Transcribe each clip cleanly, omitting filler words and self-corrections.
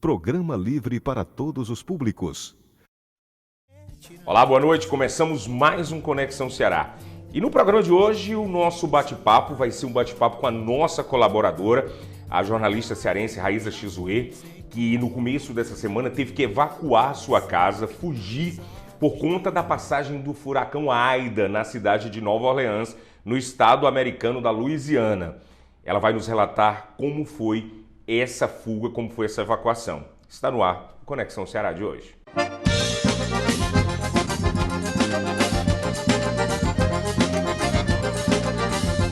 Programa livre para todos os públicos. Olá, boa noite. Começamos mais um Conexão Ceará. E no programa de hoje, o nosso bate-papo vai ser um bate-papo com a nossa colaboradora, a jornalista cearense Raíza Chizue, que no começo dessa semana teve que evacuar sua casa, fugir por conta da passagem do furacão Aida na cidade de Nova Orleans, no estado americano da Louisiana. Ela vai nos relatar como foi essa fuga, como foi essa evacuação. Está no ar o Conexão Ceará de hoje.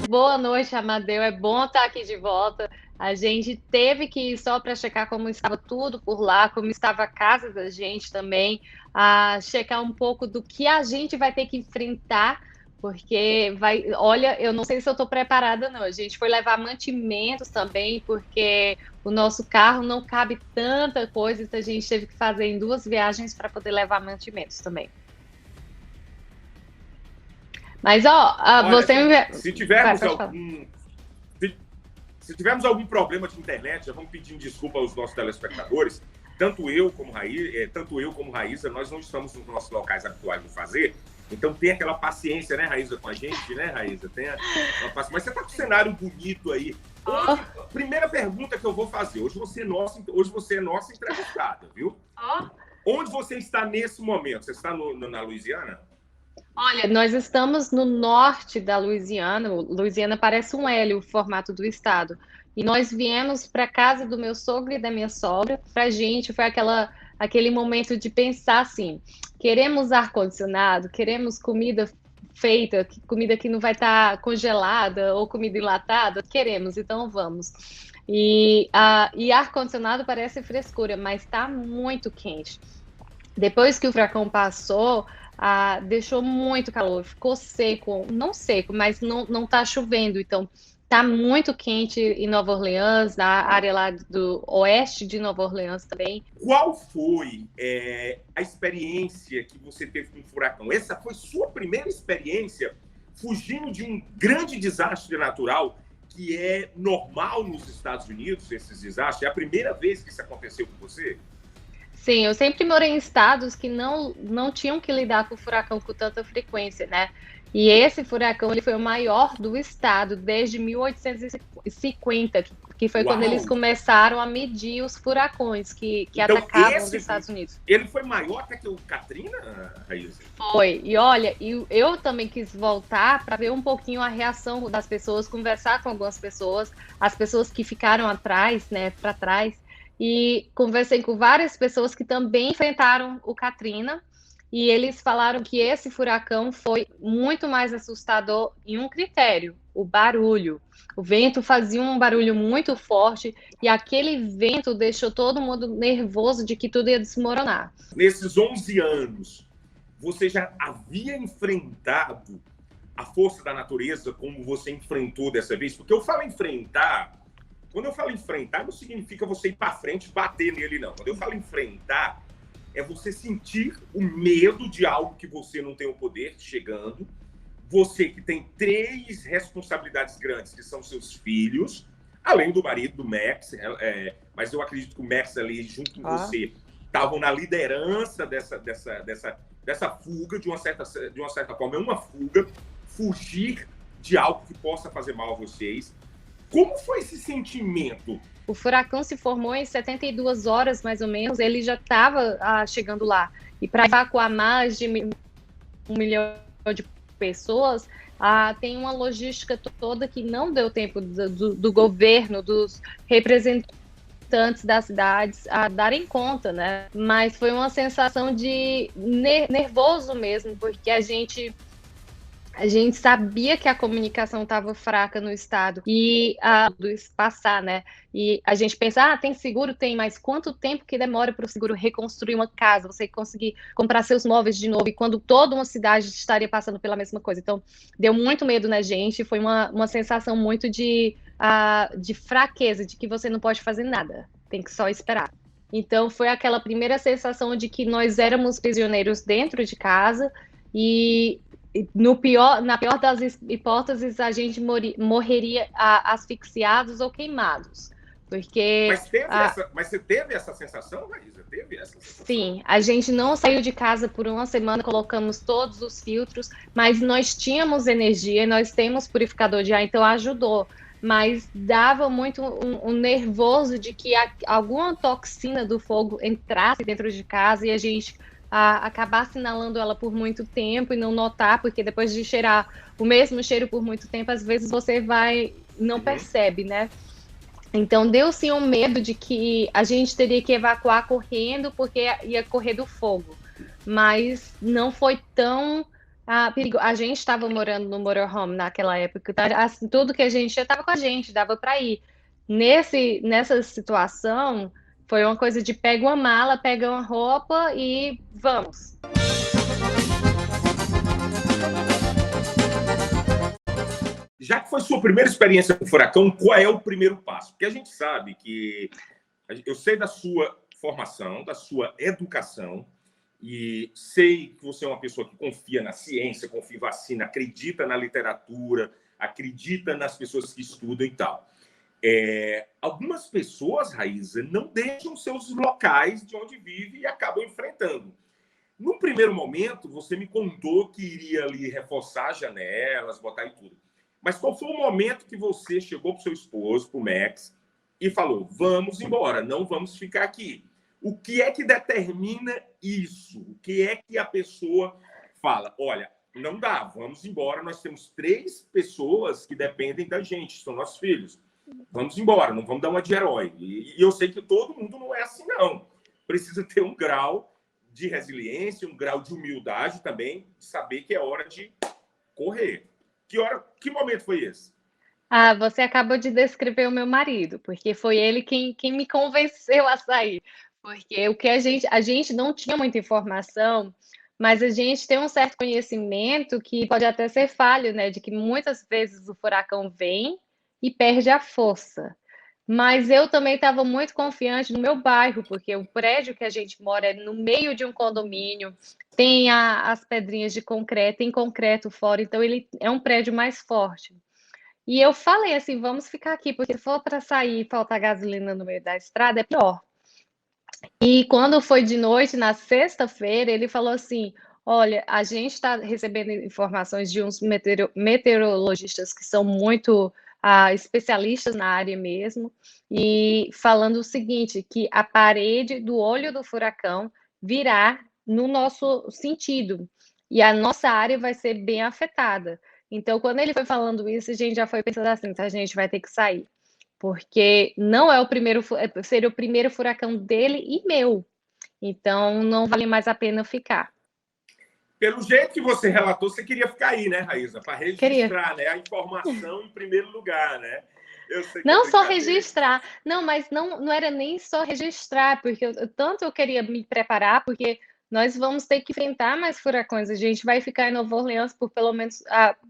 Boa noite, Amadeu. É bom estar aqui de volta. A gente teve que ir só para checar como estava tudo por lá, como estava a casa da gente também, a checar um pouco do que a gente vai ter que enfrentar, porque olha, eu não sei se eu estou preparada, não. A gente foi levar mantimentos também, porque o nosso carro não cabe tanta coisa, então a gente teve que fazer em 2 viagens para poder levar mantimentos também. Mas, Olha, você se tivermos algum problema de internet, já vamos pedindo desculpa aos nossos telespectadores. Tanto eu como Raíza, nós não estamos nos nossos locais habituais de fazer. Então tem aquela paciência, né, Raíza, com a gente, né, Raíza? Uma paciência. Mas você está com um cenário bonito aí. Hoje, primeira pergunta que eu vou fazer. Hoje você é nossa entrevistada, viu? Onde você está nesse momento? Você está na Louisiana? Olha, nós estamos no norte da Louisiana. Louisiana parece um L, o formato do estado. E nós viemos para casa do meu sogro e da minha sogra. Para a gente foi aquele momento de pensar assim: queremos ar-condicionado, queremos comida feita, comida que não vai estar congelada ou comida enlatada. Queremos, então vamos. E ar-condicionado parece frescura, mas está muito quente. Depois que o furacão passou, deixou muito calor, ficou seco, não seco, mas não tá chovendo, então tá muito quente em Nova Orleans, na área lá do oeste de Nova Orleans também. Qual foi a experiência que você teve com o furacão? Essa foi sua primeira experiência fugindo de um grande desastre natural que é normal nos Estados Unidos, esses desastres? É a primeira vez que isso aconteceu com você? Sim, eu sempre morei em estados que não tinham que lidar com o furacão com tanta frequência, né? E esse furacão ele foi o maior do estado desde 1850, que foi quando eles começaram a medir os furacões que então, atacavam os Estados Unidos. Ele foi maior até que o Katrina, Raíssa? Foi. E olha, eu também quis voltar para ver um pouquinho a reação das pessoas, conversar com algumas pessoas, as pessoas que ficaram atrás, né, para trás. E conversei com várias pessoas que também enfrentaram o Katrina, e eles falaram que esse furacão foi muito mais assustador em um critério: o barulho. O vento fazia um barulho muito forte, e aquele vento deixou todo mundo nervoso de que tudo ia desmoronar. Nesses 11 anos, você já havia enfrentado a força da natureza como você enfrentou dessa vez? Porque eu falo enfrentar... Quando eu falo enfrentar, não significa você ir para frente e bater nele, não. Quando eu falo enfrentar, é você sentir o medo de algo que você não tem o poder chegando. Você que tem 3 responsabilidades grandes, que são seus filhos, além do marido, do Max. Mas eu acredito que o Max ali, junto com você, estavam na liderança dessa fuga, de uma certa forma. É uma fuga, fugir de algo que possa fazer mal a vocês. Como foi esse sentimento? O furacão se formou em 72 horas, mais ou menos, ele já estava chegando lá. E para evacuar mais de 1 milhão de pessoas, tem uma logística toda que não deu tempo do governo, dos representantes das cidades a darem conta, né? Mas foi uma sensação de nervoso mesmo, porque a gente sabia que a comunicação estava fraca no estado e passar, né? E a gente pensa, tem seguro? Tem, mas quanto tempo que demora para o seguro reconstruir uma casa, você conseguir comprar seus móveis de novo, e quando toda uma cidade estaria passando pela mesma coisa? Então, deu muito medo na gente, foi uma sensação muito de fraqueza, de que você não pode fazer nada, tem que só esperar. Então, foi aquela primeira sensação de que nós éramos prisioneiros dentro de casa e na pior das hipóteses, a gente morreria asfixiados ou queimados. Porque Mas você teve essa sensação, Raíza? Teve essa sensação? sim, a gente não saiu de casa por uma semana, colocamos todos os filtros, mas nós tínhamos energia, nós temos purificador de ar, então ajudou. Mas dava muito um nervoso de que alguma toxina do fogo entrasse dentro de casa e a gente acabasse inalando ela por muito tempo e não notar, porque depois de cheirar o mesmo cheiro por muito tempo, às vezes você não percebe, né? Então, deu sim um medo de que a gente teria que evacuar correndo, porque ia correr do fogo. Mas não foi tão perigoso. A gente estava morando no motorhome naquela época, tá? Assim, tudo que a gente já estava com a gente, dava para ir. Nessa situação, foi uma coisa de pega uma mala, pega uma roupa e vamos. Já que foi sua primeira experiência com furacão, qual é o primeiro passo? Porque a gente sabe que... Eu sei da sua formação, da sua educação, e sei que você é uma pessoa que confia na ciência, confia em vacina, acredita na literatura, acredita nas pessoas que estudam e tal. Algumas pessoas, Raíza, não deixam seus locais de onde vive e acabam enfrentando. No primeiro momento, você me contou que iria ali reforçar janelas, botar e tudo. Mas qual foi o momento que você chegou para o seu esposo, para o Max, e falou, vamos embora, não vamos ficar aqui? O que é que determina isso? O que é que a pessoa fala, olha, não dá, vamos embora, nós temos 3 pessoas que dependem da gente, são nossos filhos. Vamos embora, não vamos dar uma de herói. E eu sei que todo mundo não é assim, não. Precisa ter um grau de resiliência, um grau de humildade também, de saber que é hora de correr. Que momento foi esse? Você acabou de descrever o meu marido, porque foi ele quem me convenceu a sair. Porque o que a gente não tinha muita informação, mas a gente tem um certo conhecimento que pode até ser falho, né? De que muitas vezes o furacão vem e perde a força. Mas eu também estava muito confiante no meu bairro, porque o prédio que a gente mora é no meio de um condomínio, tem as pedrinhas de concreto, tem concreto fora, então ele é um prédio mais forte. E eu falei assim, vamos ficar aqui, porque se for para sair e faltar gasolina no meio da estrada, é pior. E quando foi de noite, na sexta-feira, ele falou assim, olha, a gente está recebendo informações de uns meteorologistas que são muito especialistas na área mesmo, e falando o seguinte, que a parede do olho do furacão virá no nosso sentido, e a nossa área vai ser bem afetada. Então, quando ele foi falando isso, a gente já foi pensando assim, tá, a gente vai ter que sair. Porque não é o primeiro, seria o primeiro furacão dele e meu. Então, não vale mais a pena ficar. Pelo jeito que você relatou, você queria ficar aí, né, Raíza? Para registrar, né? A informação em primeiro lugar, né? Eu sei que não só registrar. Não, mas não era nem só registrar, porque tanto eu queria me preparar, porque nós vamos ter que enfrentar mais furacões. A gente vai ficar em Nova Orleans por pelo menos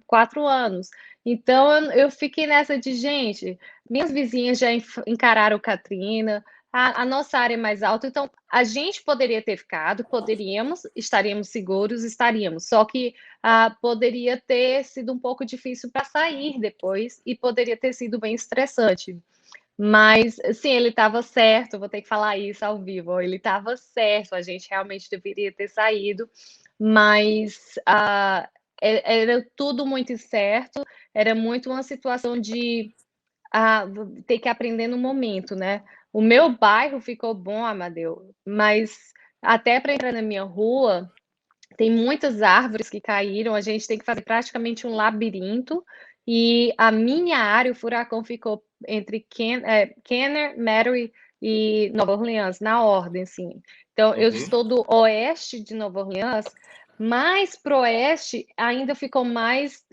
4 anos. Então, eu fiquei nessa de, gente, minhas vizinhas já encararam Katrina, a nossa área é mais alta, então a gente poderia ter ficado, estaríamos seguros, estaríamos. Só que poderia ter sido um pouco difícil para sair depois e poderia ter sido bem estressante. Mas, sim, ele estava certo, vou ter que falar isso ao vivo, ele estava certo, a gente realmente deveria ter saído, mas era tudo muito incerto, era muito uma situação de ter que aprender no momento, né? O meu bairro ficou bom, Amadeu, mas até para entrar na minha rua, tem muitas árvores que caíram, a gente tem que fazer praticamente um labirinto, e a minha área, o furacão ficou entre Kenner, Metairie e Nova Orleans, na ordem, assim. Então, eu estou do oeste de Nova Orleans, mais pro oeste ainda ficou mais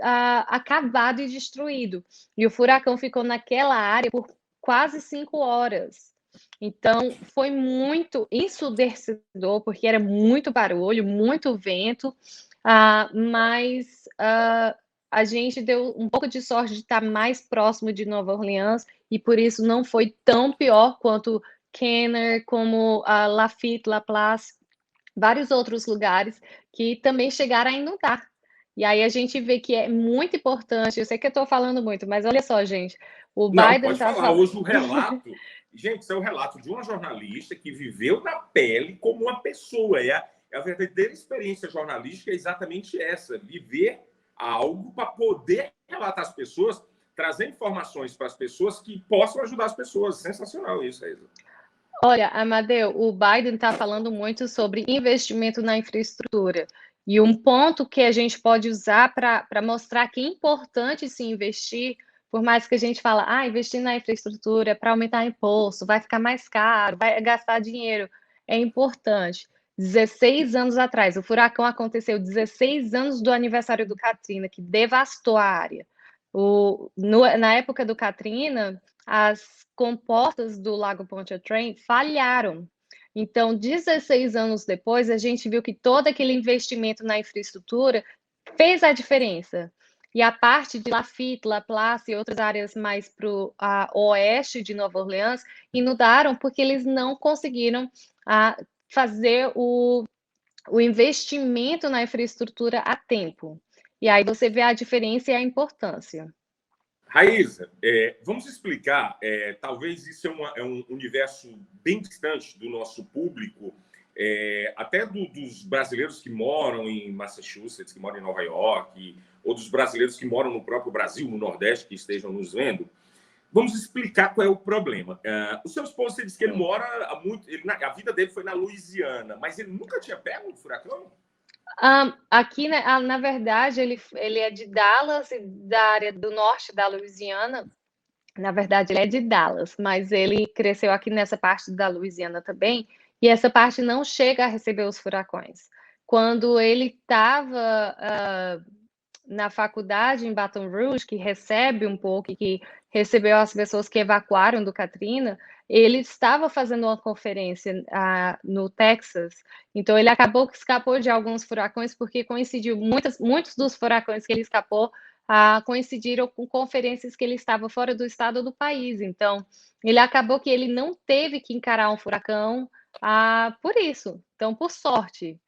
acabado e destruído. E o furacão ficou naquela área por quase 5 horas. Então, foi muito ensurdecedor, porque era muito barulho, muito vento, mas a gente deu um pouco de sorte de estar mais próximo de Nova Orleans, e por isso não foi tão pior quanto Kenner, como Lafitte, Laplace, vários outros lugares que também chegaram a inundar. E aí a gente vê que é muito importante, eu sei que eu estou falando muito, mas olha só, gente, O Não, Biden pode está falar. falando. Hoje o relato... Gente, isso é o relato de uma jornalista que viveu na pele como uma pessoa. A verdadeira experiência jornalística é exatamente essa. Viver algo para poder relatar às pessoas, trazer informações para as pessoas que possam ajudar as pessoas. Sensacional isso, Isa. Olha, Amadeu, o Biden está falando muito sobre investimento na infraestrutura. E um ponto que a gente pode usar para mostrar que é importante se investir, por mais que a gente fala, investir na infraestrutura é para aumentar imposto, vai ficar mais caro, vai gastar dinheiro, é importante. 16 anos atrás, o furacão aconteceu 16 anos do aniversário do Katrina, que devastou a área. Na época do Katrina, as comportas do Lago Pontchartrain falharam. Então, 16 anos depois, a gente viu que todo aquele investimento na infraestrutura fez a diferença. E a parte de Lafitte, Laplace e outras áreas mais para o oeste de Nova Orleans inundaram porque eles não conseguiram fazer o investimento na infraestrutura a tempo. E aí você vê a diferença e a importância. Raíza, vamos explicar, talvez isso é um universo bem distante do nosso público, até dos brasileiros que moram em Massachusetts, que moram em Nova York, ou dos brasileiros que moram no próprio Brasil, no Nordeste, que estejam nos vendo. Vamos explicar qual é o problema. O seu esposo, você disse que ele mora há muito... a vida dele foi na Louisiana, mas ele nunca tinha pego um furacão? Aqui, na verdade, ele é de Dallas, da área do norte da Louisiana. Na verdade, ele é de Dallas, mas ele cresceu aqui nessa parte da Louisiana também, e essa parte não chega a receber os furacões. Quando ele estava na faculdade em Baton Rouge, que recebe um pouco, que recebeu as pessoas que evacuaram do Katrina, ele estava fazendo uma conferência no Texas, então ele acabou que escapou de alguns furacões, porque coincidiu, muitos dos furacões que ele escapou coincidiram com conferências que ele estava fora do estado ou do país, então ele acabou que ele não teve que encarar um furacão por isso, então por sorte.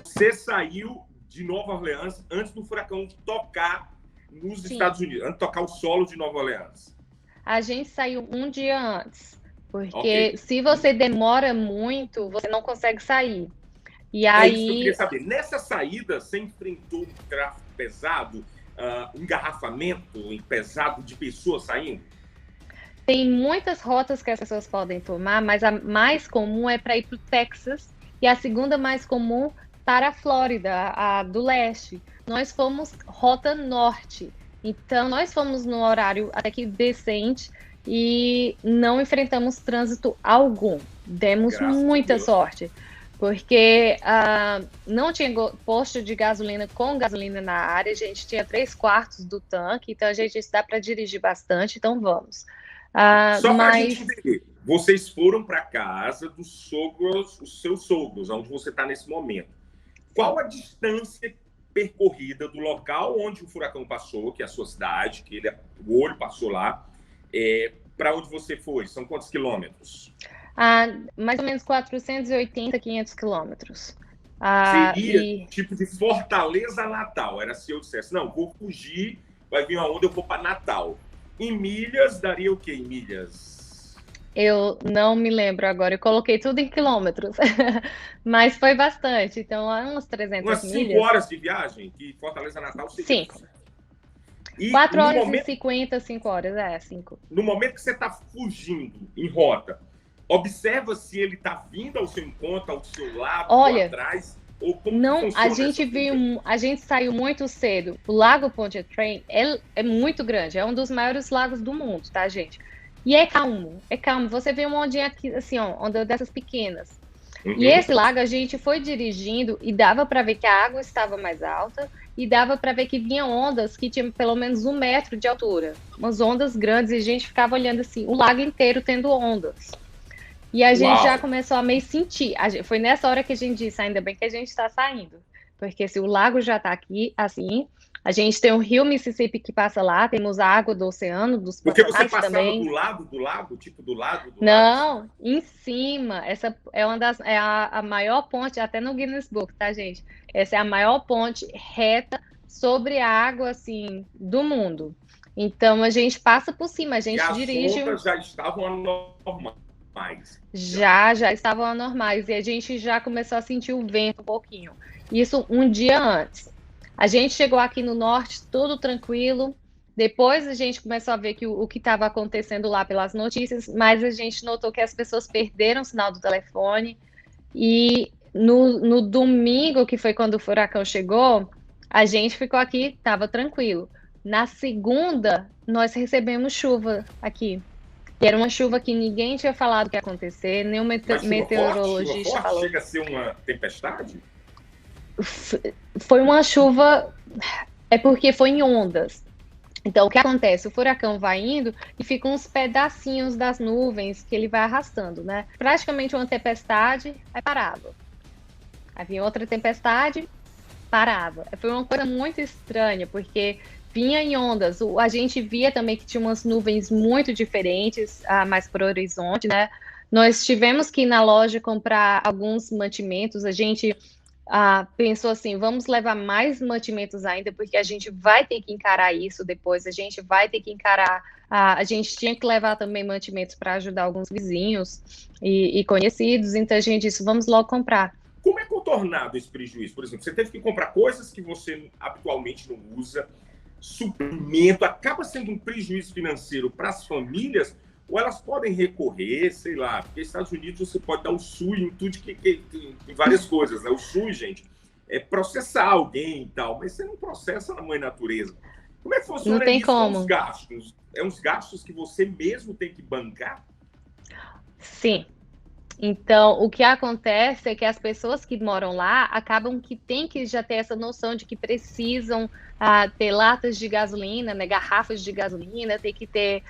Você saiu de Nova Orleans antes do furacão tocar nos Estados Unidos, antes de tocar o solo de Nova Orleans. A gente saiu um dia antes, porque se você demora muito, você não consegue sair. E aí... isso que eu queria saber. Nessa saída, você enfrentou um tráfego pesado, engarrafamento pesado de pessoas saindo? Tem muitas rotas que as pessoas podem tomar, mas a mais comum é para ir para o Texas e a segunda mais comum para a Flórida, a do leste. Nós fomos rota norte, então nós fomos no horário até que decente e não enfrentamos trânsito algum. Demos muita sorte, porque não tinha posto de gasolina com gasolina na área, a gente tinha 3/4 do tanque, então a gente dá para dirigir bastante, então vamos. Só para a gente entender, vocês foram para casa dos sogros, os seus sogros, onde você está nesse momento. Qual a distância percorrida do local onde o furacão passou, que é a sua cidade, que o olho passou lá, para onde você foi? São quantos quilômetros? Mais ou menos 480, 500 quilômetros. Seria tipo de Fortaleza a Natal. Era se eu dissesse, não, vou fugir, vai vir uma onda, eu vou para Natal. Em milhas, daria o quê em milhas? Eu não me lembro agora, eu coloquei tudo em quilômetros, mas foi bastante, então umas 300 milhas. Umas 5 horas de viagem, que Fortaleza Natal seria... 5. 4 horas e 50, 5 horas, 5. No momento que você está fugindo em rota, observa se ele está vindo ao seu encontro, ao seu lado, olha, atrás, ou como não, a gente saiu muito cedo. O Lago Pontchartrain é muito grande, é um dos maiores lagos do mundo, tá, gente? E é calmo. Você vê uma ondinha aqui, assim, onda dessas pequenas. E esse lago a gente foi dirigindo e dava para ver que a água estava mais alta e dava para ver que vinha ondas que tinham pelo menos 1 metro de altura. Umas ondas grandes e a gente ficava olhando assim, o lago inteiro tendo ondas. E a gente já começou a meio sentir. Foi nessa hora que a gente disse, ainda bem que a gente está saindo. Porque se o lago já está aqui, assim, A gente tem o rio Mississippi que passa lá, temos a água do oceano, dos Porque você Pantanais passava também. do lado do lago, tipo do lado do lago? Não, em cima. Essa é uma das é a maior ponte, até no Guinness Book, tá, gente? Essa é a maior ponte reta sobre a água, assim, do mundo. Então a gente passa por cima, a E gente as dirige. ondas já estavam anormais. Já estavam anormais e a gente já começou a sentir o vento um pouquinho. Isso um dia antes. A gente chegou aqui no norte, tudo tranquilo. Depois a gente começou a ver que o que estava acontecendo lá pelas notícias, mas a gente notou que as pessoas perderam o sinal do telefone. E no domingo, que foi quando o furacão chegou, a gente ficou aqui, estava tranquilo. Na segunda, nós recebemos chuva aqui. E era uma chuva que ninguém tinha falado que ia acontecer, nenhum Mas chuva meteorologista forte falou. chega a ser uma tempestade? Foi uma chuva, é porque foi em ondas. Então, o que acontece? O furacão vai indo e ficam uns pedacinhos das nuvens que ele vai arrastando, né? Praticamente uma tempestade, aí parava. Aí vinha outra tempestade, parava. Foi uma coisa muito estranha, porque vinha em ondas. A gente via também que tinha umas nuvens muito diferentes, mais para o horizonte, né? Nós tivemos que ir na loja comprar alguns mantimentos. A gente pensou assim, vamos levar mais mantimentos ainda, porque a gente vai ter que encarar isso depois. A gente vai ter que encarar. A gente tinha que levar também mantimentos para ajudar alguns vizinhos e conhecidos. Então a gente disse, vamos logo comprar. Como é contornado esse prejuízo? Por exemplo, você teve que comprar coisas que você habitualmente não usa, suprimento, acaba sendo um prejuízo financeiro para as famílias, ou elas podem recorrer, sei lá, porque nos Estados Unidos você pode dar o SUS em tudo em várias coisas, né? O SUS, gente, é processar alguém e tal, mas você não processa na mãe natureza. Como é que funciona Não tem isso como. com os gastos? É uns gastos que você mesmo tem que bancar? Sim. Então, o que acontece é que as pessoas que moram lá acabam que tem que já ter essa noção de que precisam ter latas de gasolina, né, garrafas de gasolina, tem que ter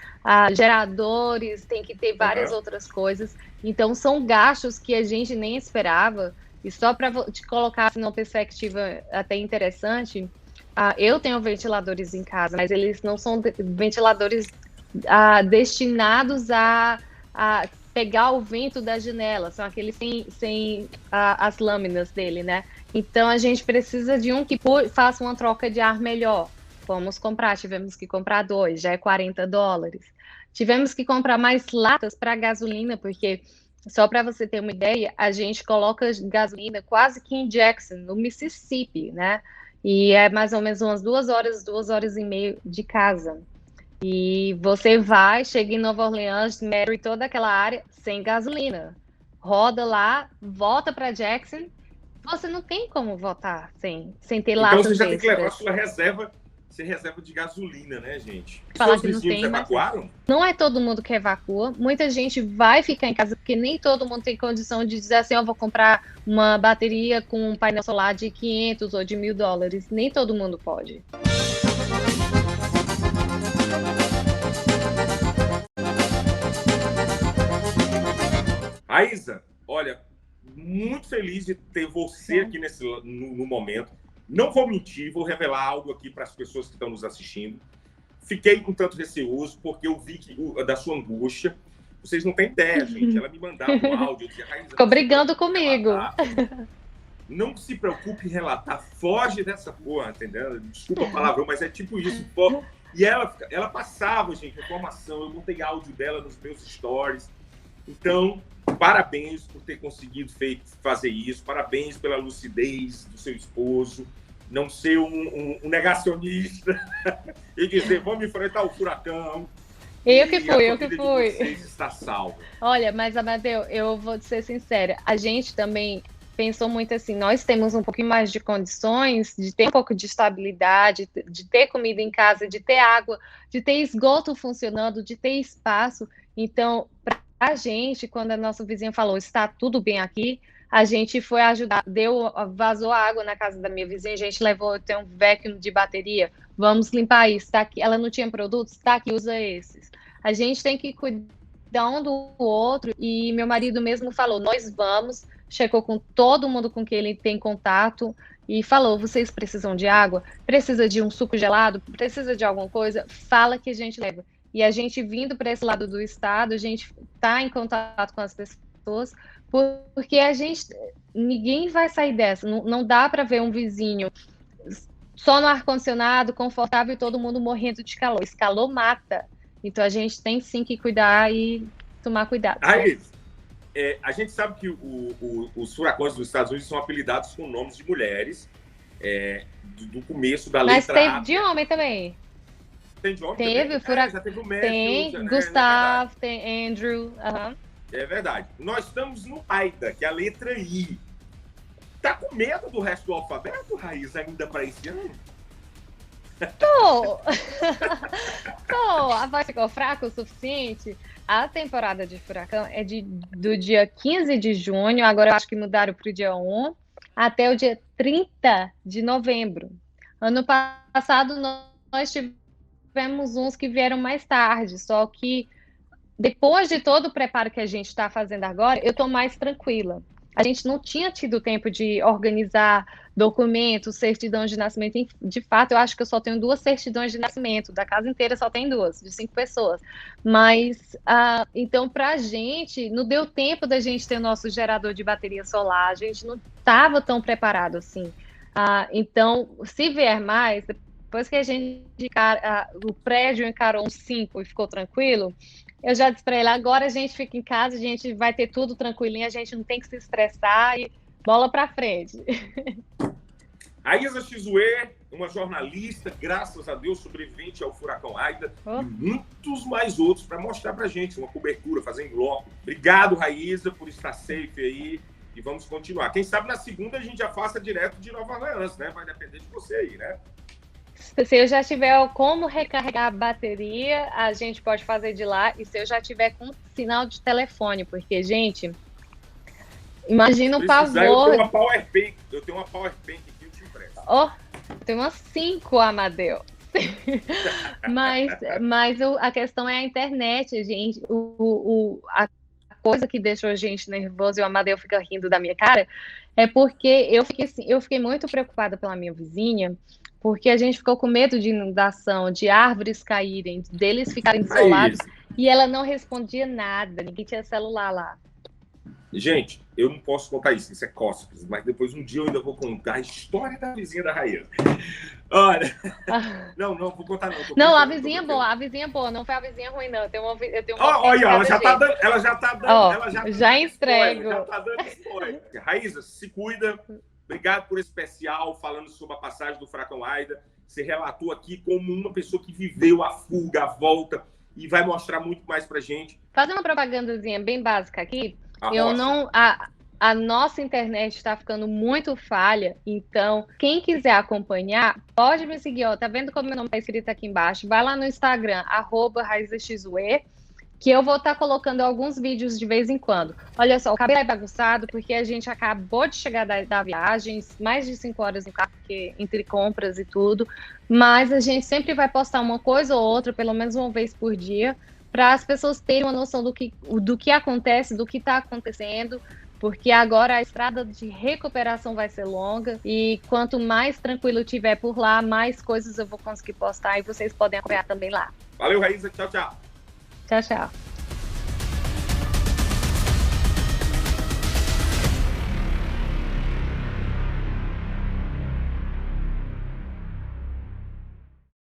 geradores, tem que ter várias outras coisas. Então, são gastos que a gente nem esperava. E só para te colocar assim, numa perspectiva até interessante, eu tenho ventiladores em casa, mas eles não são ventiladores destinados a pegar o vento da janela, são aqueles sem as lâminas dele, né? Então a gente precisa de um que faça uma troca de ar melhor. Vamos comprar, tivemos que comprar 2, já é $40. Tivemos que comprar mais latas para gasolina, porque, só para você ter uma ideia, a gente coloca gasolina quase que em Jackson, no Mississippi, né? E é mais ou menos umas 2 horas e meia de casa. E você vai, chega em Nova Orleans, Mary, toda aquela área, sem gasolina. Roda lá, volta para Jackson, você não tem como voltar sem ter latas Então você já tem que levar a extras. sua reserva, reserva de gasolina, né, gente? Falar Seus que não vizinhos tem, mas evacuaram? não é todo mundo que evacua. Muita gente vai ficar em casa, porque nem todo mundo tem condição de dizer assim, eu vou comprar uma bateria com um painel solar de 500 ou de $1.000. Nem todo mundo pode. Raíza, olha, muito feliz de ter você aqui no momento. Não vou mentir, vou revelar algo aqui para as pessoas que estão nos assistindo. Fiquei um tanto receoso, porque eu vi da sua angústia. Vocês não têm ideia, gente. Ela me mandava um áudio. Eu dizia, Raíza, Ficou brigando comigo. Não se preocupe em relatar. Foge dessa porra, entendeu? Desculpa a palavrão, mas é tipo isso. E ela passava, gente, informação. Eu montei áudio dela nos meus stories. Então, parabéns por ter conseguido fazer isso. Parabéns pela lucidez do seu esposo. Não ser um negacionista e dizer, vamos enfrentar o furacão. Eu que fui. De vocês está salvo. Olha, mas, Amadeu, eu vou te ser sincera. A gente também pensou muito assim, nós temos um pouquinho mais de condições de ter um pouco de estabilidade, de ter comida em casa, de ter água, de ter esgoto funcionando, de ter espaço. Então, para a gente, quando a nossa vizinha falou, está tudo bem aqui, a gente foi ajudar, vazou a água na casa da minha vizinha, a gente levou, tem um vacuum de bateria, vamos limpar isso, tá aqui. Ela não tinha produtos, tá aqui, usa esses. A gente tem que cuidar um do outro, e meu marido mesmo falou, nós vamos, checou com todo mundo com quem ele tem contato, e falou, vocês precisam de água? Precisa de um suco gelado? Precisa de alguma coisa? Fala que a gente leva. E a gente vindo para esse lado do estado, a gente está em contato com as pessoas, porque ninguém vai sair dessa. Não dá para ver um vizinho só no ar-condicionado, confortável e todo mundo morrendo de calor. Esse calor mata. Então a gente tem sim que cuidar e tomar cuidado. Raiz, a gente sabe que os furacões dos Estados Unidos são apelidados com nomes de mulheres do começo da letra Mas teve A. de homem também. Tem de homem Teve, também? Já teve o Matthew. Tem Gustavo, tem Andrew. É verdade. Nós estamos no AIDA, que é a letra I. Tá com medo do resto do alfabeto, Raiz, ainda para esse ano? Tô. A voz ficou fraca o suficiente. A temporada de furacão é do dia 15 de junho, agora eu acho que mudaram para o dia 1, até o dia 30 de novembro. Ano passado nós tivemos uns que vieram mais tarde, só que depois de todo o preparo que a gente está fazendo agora, eu estou mais tranquila. A gente não tinha tido tempo de organizar documentos, certidão de nascimento. De fato, eu acho que eu só tenho 2 certidões de nascimento. Da casa inteira só tem 2, de 5 pessoas. Mas, então, para a gente, não deu tempo da gente ter o nosso gerador de bateria solar. A gente não estava tão preparado assim. Então, se vier mais, depois que a gente o prédio encarou um 5 e ficou tranquilo, eu já disse para ele, agora a gente fica em casa, a gente vai ter tudo tranquilinho, a gente não tem que se estressar e bola para frente. Raíza Chizue, uma jornalista, graças a Deus, sobrevivente ao furacão Aida, e muitos mais outros para mostrar para a gente uma cobertura, fazer em bloco. Obrigado, Raíza, por estar safe aí e vamos continuar. Quem sabe na segunda a gente já faça direto de Nova Orleans, né? Vai depender de você aí, né? Se eu já tiver como recarregar a bateria, a gente pode fazer de lá. E se eu já tiver com sinal de telefone, porque, gente, imagina o pavor. Eu tenho uma Power Bank aqui, eu te empresto. Tem umas 5, Amadeu. mas a questão é a internet, gente. A coisa que deixou a gente nervoso e o Amadeu fica rindo da minha cara é porque eu fiquei muito preocupada pela minha vizinha, porque a gente ficou com medo de inundação, de árvores caírem, deles ficarem isolados, e ela não respondia nada, ninguém tinha celular lá. Gente, eu não posso contar isso é cóspicos, mas depois um dia eu ainda vou contar a história da vizinha da Raíza. Olha, não vou contar não. Não, a vizinha boa, não foi a vizinha ruim não, eu tenho uma olha, ela já tá dando, já entrego. Já tá dando spoiler. Raíza, se cuida. Obrigado por esse especial falando sobre a passagem do furacão Aida. Você relatou aqui como uma pessoa que viveu a fuga, a volta, e vai mostrar muito mais pra gente. Fazer uma propagandazinha bem básica aqui. A nossa internet está ficando muito falha, então quem quiser acompanhar, pode me seguir. Tá vendo como meu nome está escrito aqui embaixo? Vai lá no Instagram, @RaizaXue, que eu vou estar colocando alguns vídeos de vez em quando. Olha só, o cabelo é bagunçado porque a gente acabou de chegar da viagem, mais de 5 horas no carro, porque, entre compras e tudo, mas a gente sempre vai postar uma coisa ou outra, pelo menos uma vez por dia, para as pessoas terem uma noção do que acontece, do que está acontecendo, porque agora a estrada de recuperação vai ser longa e quanto mais tranquilo tiver por lá, mais coisas eu vou conseguir postar e vocês podem acompanhar também lá. Valeu, Raíza. Tchau, tchau. Tchau, tchau.